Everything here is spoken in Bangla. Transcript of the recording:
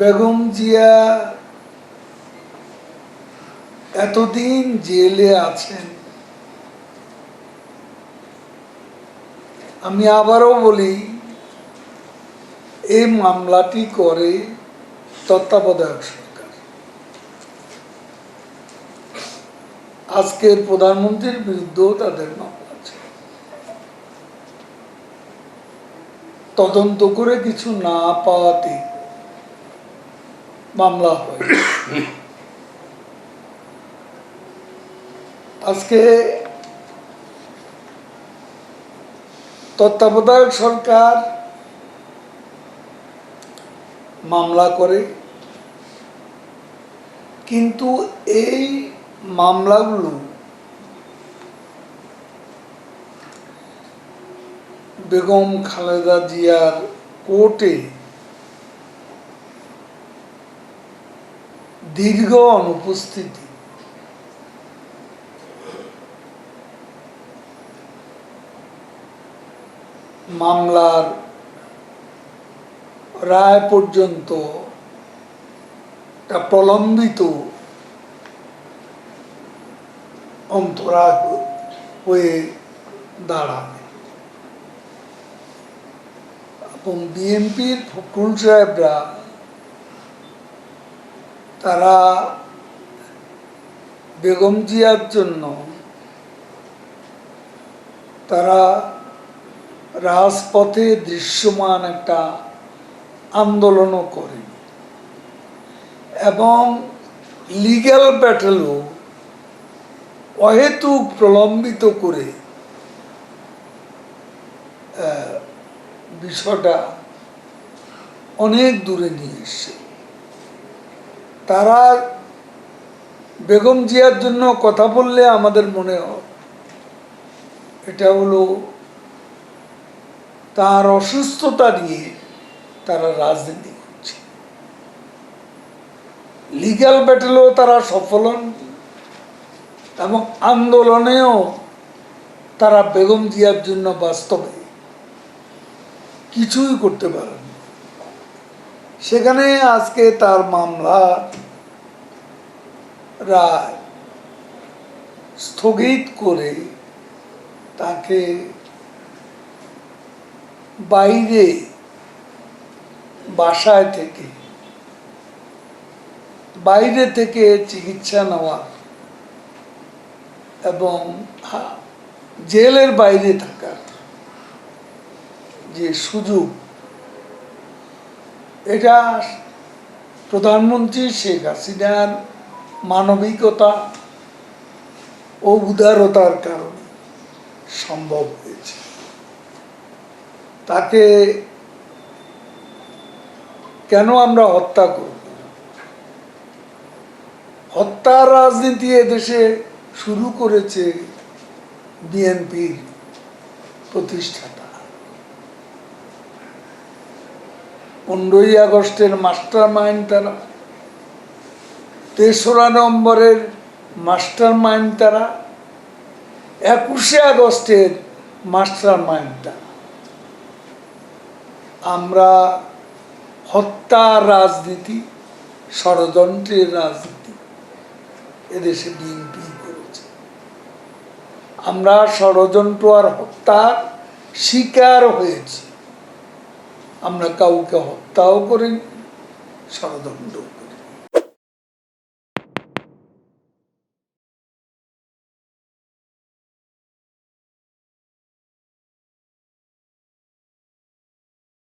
বেগম জিয়া এতদিন জেলে আছেন। আমি আবারও বলি, এই মামলাটি করে তত্ত্বাবধায়ক সরকার। আজকের প্রধানমন্ত্রীর বিরুদ্ধেও তাদের মামলা আছে। তদন্ত করে কিছু না পাওয়াতে মামলা হয়। আজকে তত্ত্বাবধায়ক সরকার মামলা করে, কিন্তু এই মামলাগুলো বেগম খালেদা জিয়ার কোর্টে দীর্ঘ অনুপস্থিতি, মামলার রায় পর্যন্ত একটা প্রলম্বিত অন্তরায় হয়ে দাঁড়ায়। এবং বিএনপির ফখরুল সাহেবরা তারা বেগম জিয়ার জন্য তারা রাজপথে দৃশ্যমান একটা আন্দোলনও করে এবং লিগ্যাল ব্যাটেলও অহেতুক প্রলম্বিত করে বিষয়টা অনেক দূরে নিয়ে এসছে। তারা বেগম জিয়ার জন্য কথা বললে আমাদের মনে হয় এটা হলো তার অসুস্থতা নিয়ে তারা রাজনীতি করছে। লিগ্যাল ব্যাটেলেও তারা সফল হন এবং আন্দোলনেও তারা বেগম জিয়ার জন্য বাস্তবে কিছুই করতে পারেন। সেখানে আজকে তার মামলা রায় স্থগিত করে তাকে বাইরে বাসায় থেকে বাইরে থেকে চিকিৎসা নেওয়া এবং জেলের বাইরে থাকার যে সুযোগ, এটা প্রধানমন্ত্রী শেখ হাসিনার মানবিকতা ও উদারতার কারণে সম্ভব হয়েছে। তাকে কেন আমরা হত্যা করব? হত্যার রাজনীতি এদেশে শুরু করেছে বিএনপির প্রতিষ্ঠাতা। 15ই আগস্টের মাস্টার মাইন্ড তারা, 3রা নভেম্বরের মাস্টার মাইন্ড তারা, 21শে আগস্টের মাস্টার মাইন্ড তারা। আমরা হত্যার রাজনীতি, ষড়যন্ত্রের রাজনীতি এদেশে বিএনপি করেছে। আমরা ষড়যন্ত্র আর হত্যার শিকার হয়েছি। আমরা কাউকে হত্যাও করিনি, ষড়যন্ত্র করি।